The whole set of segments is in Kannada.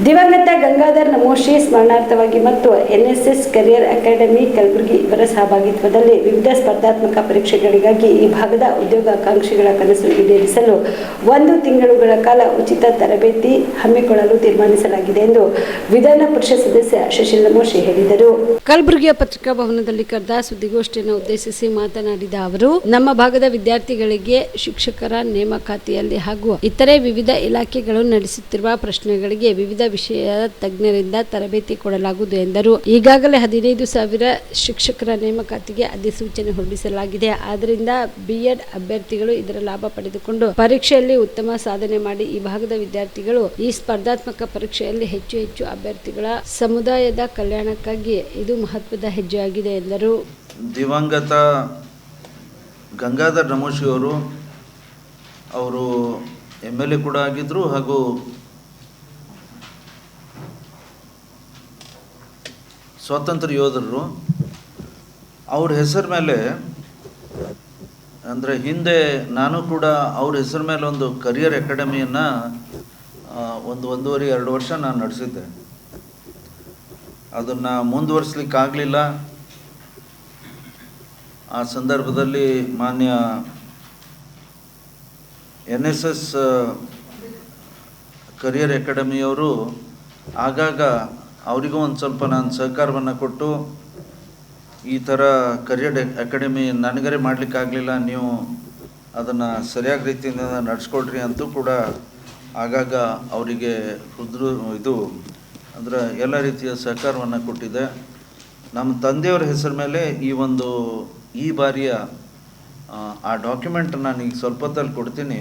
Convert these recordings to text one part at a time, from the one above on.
ದಿವಂಗತ ಗಂಗಾಧರ್ ನಮೋಶಿ ಸ್ಮರಣಾರ್ಥವಾಗಿ ಮತ್ತು ಎನ್ಎಸ್ಎಸ್ ಕರಿಯರ್ ಅಕಾಡೆಮಿ ಕಲಬುರಗಿ ಇವರ ಸಹಭಾಗಿತ್ವದಲ್ಲಿ ವಿವಿಧ ಸ್ಪರ್ಧಾತ್ಮಕ ಪರೀಕ್ಷೆಗಳಿಗಾಗಿ ಈ ಭಾಗದ ಉದ್ಯೋಗಾಕಾಂಕ್ಷಿಗಳ ಕನಸು ಈಡೇರಿಸಲು 1 ತಿಂಗಳುಗಳ ಕಾಲ ಉಚಿತ ತರಬೇತಿ ಹಮ್ಮಿಕೊಳ್ಳಲು ತೀರ್ಮಾನಿಸಲಾಗಿದೆ ಎಂದು ವಿಧಾನ ಪರಿಷತ್ ಸದಸ್ಯ ಸುಶೀಲ್ ನಮೋಶಿ ಹೇಳಿದರು. ಕಲಬುರಗಿಯ ಪತ್ರಿಕಾ ಭವನದಲ್ಲಿ ಕರೆದ ಸುದ್ದಿಗೋಷ್ಠಿಯನ್ನು ಉದ್ದೇಶಿಸಿ ಮಾತನಾಡಿದ ಅವರು, ನಮ್ಮ ಭಾಗದ ವಿದ್ಯಾರ್ಥಿಗಳಿಗೆ ಶಿಕ್ಷಕರ ನೇಮಕಾತಿಯಲ್ಲಿ ಹಾಗೂ ಇತರೆ ವಿವಿಧ ಇಲಾಖೆಗಳು ನಡೆಸುತ್ತಿರುವ ಪ್ರಶ್ನೆಗಳಿಗೆ ವಿವಿಧ ವಿಷಯದ ತಜ್ಞರಿಂದ ತರಬೇತಿ ಕೊಡಲಾಗುವುದು ಎಂದರು. ಈಗಾಗಲೇ 15,000 ಶಿಕ್ಷಕರ ನೇಮಕಾತಿಗೆ ಅಧಿಸೂಚನೆ ಹೊರಡಿಸಲಾಗಿದೆ. ಆದ್ದರಿಂದ ಬಿಎಡ್ ಅಭ್ಯರ್ಥಿಗಳು ಇದರ ಲಾಭ ಪಡೆದುಕೊಂಡು ಪರೀಕ್ಷೆಯಲ್ಲಿ ಉತ್ತಮ ಸಾಧನೆ ಮಾಡಿ ಈ ಭಾಗದ ವಿದ್ಯಾರ್ಥಿಗಳು ಈ ಸ್ಪರ್ಧಾತ್ಮಕ ಪರೀಕ್ಷೆಯಲ್ಲಿ ಹೆಚ್ಚು ಅಭ್ಯರ್ಥಿಗಳ ಸಮುದಾಯದ ಕಲ್ಯಾಣಕ್ಕಾಗಿ ಇದು ಮಹತ್ವದ ಹೆಜ್ಜೆಯಾಗಿದೆ ಎಂದರು. ದಿವಂಗತ ಗಂಗಾಧರ್ ನಮೋಶಿ ಅವರು MLA ಕೂಡ ಆಗಿದ್ದರು ಹಾಗೂ ಸ್ವಾತಂತ್ರ್ಯ ಯೋಧರು. ಅವ್ರ ಹೆಸರ ಮೇಲೆ ಅಂದರೆ ಹಿಂದೆ ನಾನು ಕೂಡ ಅವ್ರ ಹೆಸರ ಮೇಲೆ ಒಂದು ಕರಿಯರ್ ಅಕಾಡೆಮಿಯನ್ನು 1.5-2 ವರ್ಷ ನಾನು ನಡೆಸಿದ್ದೆ. ಅದನ್ನು ಮುಂದುವರಿಸಲಿಕ್ಕಾಗಲಿಲ್ಲ. ಆ ಸಂದರ್ಭದಲ್ಲಿ ಮಾನ್ಯ NSS ಕರಿಯರ್ ಅಕಾಡೆಮಿಯವರು ಆಗಾಗ ಅವರಿಗೂ ಒಂದು ಸ್ವಲ್ಪ ನಾನು ಸಹಕಾರವನ್ನು ಕೊಟ್ಟು ಈ ಥರ ಕರಿಯರ್ ಅಕಾಡೆಮಿ ನನಗರೆ ಮಾಡಲಿಕ್ಕಾಗಲಿಲ್ಲ, ನೀವು ಅದನ್ನು ಸರಿಯಾದ ರೀತಿಯಿಂದ ನಡೆಸ್ಕೊಡ್ರಿ ಅಂತೂ ಕೂಡ ಆಗಾಗ ಅವರಿಗೆ ಅಂದರೆ ಎಲ್ಲ ರೀತಿಯ ಸಹಕಾರವನ್ನು ಕೊಟ್ಟಿದೆ. ನಮ್ಮ ತಂದೆಯವರ ಹೆಸರ ಮೇಲೆ ಈ ಬಾರಿಯ ಆ ಡಾಕ್ಯುಮೆಂಟ್ ನಾನು ಈಗ ಸ್ವಲ್ಪ ಹೊತ್ತಲ್ಲಿ ಕೊಡ್ತೀನಿ.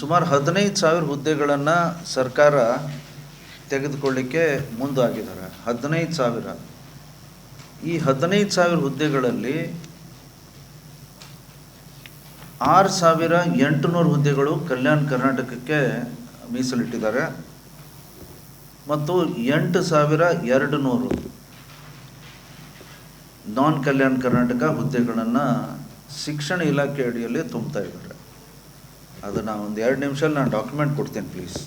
ಸುಮಾರು 15,000 ಹುದ್ದೆಗಳನ್ನು ಸರ್ಕಾರ ತೆಗೆದುಕೊಳ್ಳಿಕ್ಕೆ ಮುಂದಾಗಿದ್ದಾರೆ. 15,000. ಈ 15,000 ಹುದ್ದೆಗಳಲ್ಲಿ 6,800 ಹುದ್ದೆಗಳು ಕಲ್ಯಾಣ ಕರ್ನಾಟಕಕ್ಕೆ ಮೀಸಲಿಟ್ಟಿದ್ದಾರೆ ಮತ್ತು 8,200 ನಾನ್ ಕಲ್ಯಾಣ ಕರ್ನಾಟಕ ಹುದ್ದೆಗಳನ್ನು ಶಿಕ್ಷಣ ಇಲಾಖೆ ಅಡಿಯಲ್ಲಿ ತುಂಬ್ತಾ ಇದ್ದಾರೆ. ಅದನ್ನು ಒಂದು 2 ನಿಮಿಷದಲ್ಲಿ ನಾನು ಡಾಕ್ಯುಮೆಂಟ್ ಕೊಡ್ತೀನಿ ಪ್ಲೀಸ್.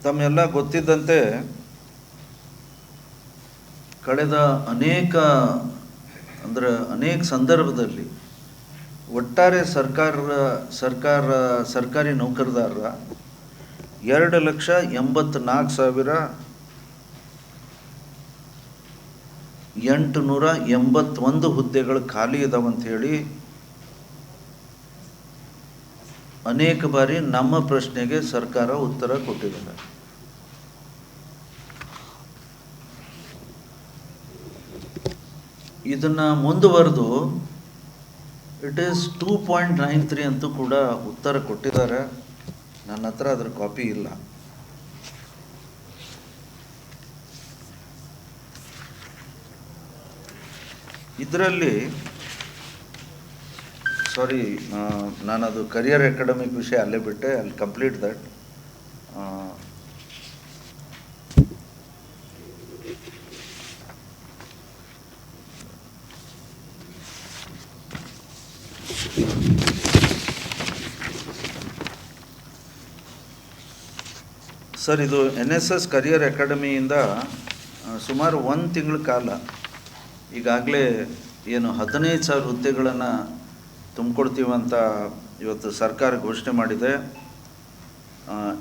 ತಮ್ಮೆಲ್ಲ ಗೊತ್ತಿದ್ದಂತೆ ಕಳೆದ ಅನೇಕ ಸಂದರ್ಭದಲ್ಲಿ ಒಟ್ಟಾರೆ ಸರ್ಕಾರಿ ನೌಕರದಾರರ 2,84,881 ಹುದ್ದೆಗಳು ಖಾಲಿ ಇದಾವಂತ ಹೇಳಿ ಅನೇಕ ಬಾರಿ ನಮ್ಮ ಪ್ರಶ್ನೆಗೆ ಸರ್ಕಾರ ಉತ್ತರ ಕೊಟ್ಟಿದ್ದಾರೆ. ಇದನ್ನು ಮುಂದುವರೆದು ಇಟ್ ಈಸ್ 2.93 ಅಂತೂ ಕೂಡ ಉತ್ತರ ಕೊಟ್ಟಿದ್ದಾರೆ. ನನ್ನ ಹತ್ರ ಅದರ ಕಾಪಿ ಇಲ್ಲ. ಇದರಲ್ಲಿ ನಾನದು ಕರಿಯರ್ ಅಕಾಡೆಮಿಕ್ ವಿಷಯ ಅಲ್ಲೇ ಬಿಟ್ಟೆ. ಅಲ್ಲಿ ಕಂಪ್ಲೀಟ್ ದಟ್. ಸರ್, ಇದು NSS ಕರಿಯರ್ ಅಕಾಡೆಮಿಯಿಂದ ಸುಮಾರು 1 ತಿಂಗಳ ಕಾಲ ಈಗಾಗಲೇ ಏನು 15,000 ಹುದ್ದೆಗಳನ್ನು ತುಂಬಿಕೊಡ್ತೀವಂತ ಇವತ್ತು ಸರ್ಕಾರ ಘೋಷಣೆ ಮಾಡಿದೆ.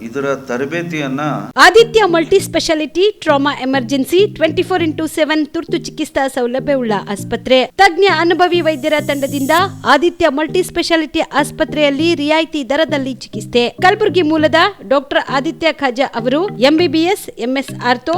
ಇದರ ತರಬೇತಿಯನ್ನು Aditya multi speciality trauma emergency 24x7 ತುರ್ತು ಚಿಕಿತ್ಸಾ ಸೌಲಭ್ಯವುಳ್ಳ ಆಸ್ಪತ್ರೆ. ತಜ್ಞ ಅನುಭವಿ ವೈದ್ಯರ ತಂಡದಿಂದ ಆದಿತ್ಯ ಮಲ್ಟಿ ಸ್ಪೆಷಾಲಿಟಿ ಆಸ್ಪತ್ರೆಯಲ್ಲಿ ರಿಯಾಯಿತಿ ದರದಲ್ಲಿ ಚಿಕಿತ್ಸೆ. ಕಲಬುರಗಿ ಮೂಲದ ಡಾಕ್ಟರ್ ಆದಿತ್ಯ ಖಾಜಾ ಅವರು MBBS, MS ortho,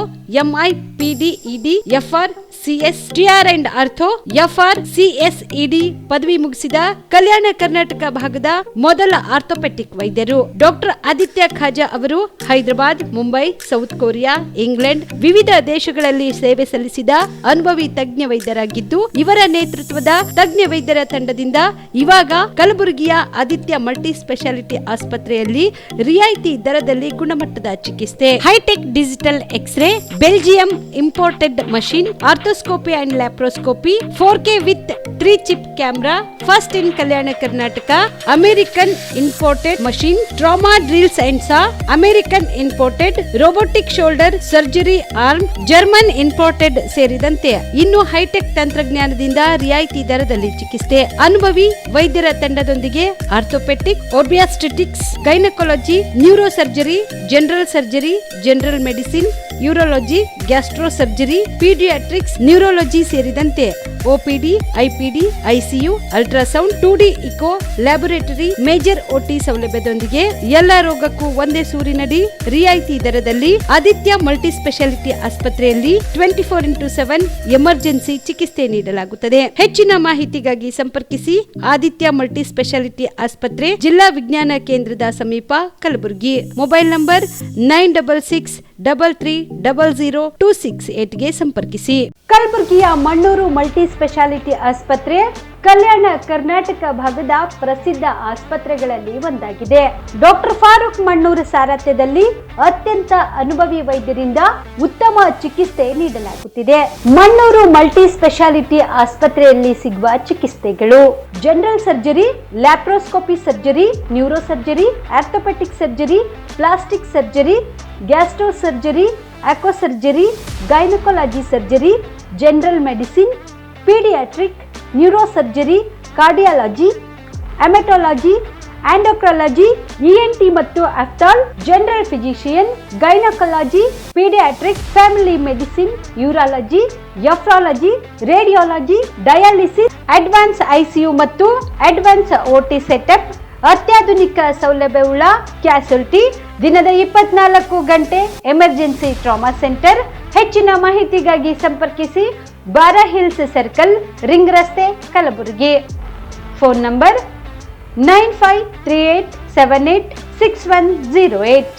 MI, PD, ED, FR, CS, TR and ortho, FR, CSED ಪದವಿ ಮುಗಿಸಿದ ಕಲ್ಯಾಣ ಕರ್ನಾಟಕ ಭಾಗದ ಮೊದಲ ಆರ್ಥೋಪೆಟಿಕ್ ವೈದ್ಯರು. ಡಾಕ್ಟರ್ ಆದಿತ್ಯ ಖಾಜಾ ಅವರು Hyderabad, Mumbai, south Korea, England ವಿವಿಧ ದೇಶಗಳಲ್ಲಿ ಸೇವೆ ಸಲ್ಲಿಸಿದ ಅನುಭವಿ ತಜ್ಞ ವೈದ್ಯರಾಗಿದ್ದು, ಇವರ ನೇತೃತ್ವದ ತಜ್ಞ ವೈದ್ಯರ ತಂಡದಿಂದ ಇವಾಗ ಕಲಬುರಗಿಯ ಆದಿತ್ಯ ಮಲ್ಟಿ ಸ್ಪೆಷಾಲಿಟಿ ಆಸ್ಪತ್ರೆಯಲ್ಲಿ ರಿಯಾಯಿತಿ ದರದಲ್ಲಿ ಗುಣಮಟ್ಟದ ಚಿಕಿತ್ಸೆ, hi tech digital X ray, Belgium imported machine, ortho arthroscopy and laparoscopy 4K with 3 chip camera, first in Kalyana Karnataka, American imported machine, trauma drills and saw, American imported robotic shoulder surgery arm, German imported ಸೇರಿದಂತೆ ಇನ್ನು ಹೈಟೆಕ್ ತಂತ್ರಜ್ಞಾನದಿಂದ ರಿಯಾಯಿತಿ ದರದಲ್ಲಿ ಚಿಕಿತ್ಸೆ. ಅನುಭವಿ ವೈದ್ಯರ ತಂಡದೊಂದಿಗೆ orthopedic, obstetrics, gynaecology, neuro surgery, general surgery, general medicine, urology, gastro surgery, paediatrics, neurology ಸೇರಿದಂತೆ OPD, IPD, ICU, ultrasound, 2D echo, laboratory, major OT ಸೌಲಭ್ಯದೊಂದಿಗೆ ಎಲ್ಲ ರೋಗಕ್ಕೂ ಒಂದೇ ಸೂರಿನಡಿ ರಿಯಾಯಿತಿ ದರದಲ್ಲಿ ಆದಿತ್ಯ ಮಲ್ಟಿ ಸ್ಪೆಷಾಲಿಟಿ ಆಸ್ಪತ್ರೆಯಲ್ಲಿ 24x7 ಎಮರ್ಜೆನ್ಸಿ ಚಿಕಿತ್ಸೆ ನೀಡಲಾಗುತ್ತದೆ. ಹೆಚ್ಚಿನ ಮಾಹಿತಿಗಾಗಿ ಸಂಪರ್ಕಿಸಿ ಆದಿತ್ಯ ಮಲ್ಟಿ ಸ್ಪೆಷಾಲಿಟಿ ಆಸ್ಪತ್ರೆ, ಜಿಲ್ಲಾ ವಿಜ್ಞಾನ ಕೇಂದ್ರದ ಸಮೀಪ, ಕಲಬುರಗಿ. ಮೊಬೈಲ್ ನಂಬರ್ 9663300268ಗೆ ಸಂಪರ್ಕಿಸಿ. ಕಲಬುರಗಿಯ ಮಣ್ಣೂರು ಮಲ್ಟಿ ಸ್ಪೆಷಾಲಿಟಿ ಆಸ್ಪತ್ರೆ ಕಲ್ಯಾಣ ಕರ್ನಾಟಕ ಭಾಗದ ಪ್ರಸಿದ್ಧ ಆಸ್ಪತ್ರೆಗಳಲ್ಲಿ ಒಂದಾಗಿದೆ. ಡಾಕ್ಟರ್ ಫಾರೂಕ್ ಮಣ್ಣೂರು ಸಾರಥ್ಯದಲ್ಲಿ ಅತ್ಯಂತ ಅನುಭವಿ ವೈದ್ಯರಿಂದ ಉತ್ತಮ ಚಿಕಿತ್ಸೆ ನೀಡಲಾಗುತ್ತಿದೆ. ಮಣ್ಣೂರು ಮಲ್ಟಿ ಸ್ಪೆಷಾಲಿಟಿ ಆಸ್ಪತ್ರೆಯಲ್ಲಿ ಸಿಗುವ ಚಿಕಿತ್ಸೆಗಳು: general surgery, laparoscopy surgery, neuro surgery, orthopedic surgery, plastic surgery, gastro surgery, ಆಕೋ surgery, gynaecology surgery, general medicine, paediatric, neuro surgery, cardiology, haematology, endocrinology, ENT ಮತ್ತು ophthal, general physician, gynaecology, paediatric, family medicine, urology, nephrology, radiology, dialysis, advance ICU ಮತ್ತು ಅಡ್ವಾನ್ಸ್ OT ಸೆಟಪ್, ಅತ್ಯಾಧುನಿಕ ಸೌಲಭ್ಯವುಳ್ಳ ಕ್ಯಾಸುಲಿಟಿ, ದಿನದ 24 ಗಂಟೆ ಎಮರ್ಜೆನ್ಸಿ ಟ್ರಾಮಾ ಸೆಂಟರ್. ಹೆಚ್ಚಿನ ಮಾಹಿತಿಗಾಗಿ ಸಂಪರ್ಕಿಸಿ ಬಾರಾ ಹಿಲ್ಸ್ ಸರ್ಕಲ್, ರಿಂಗ್ ರಸ್ತೆ, ಕಲಬುರಗಿ. Phone number 9538786108.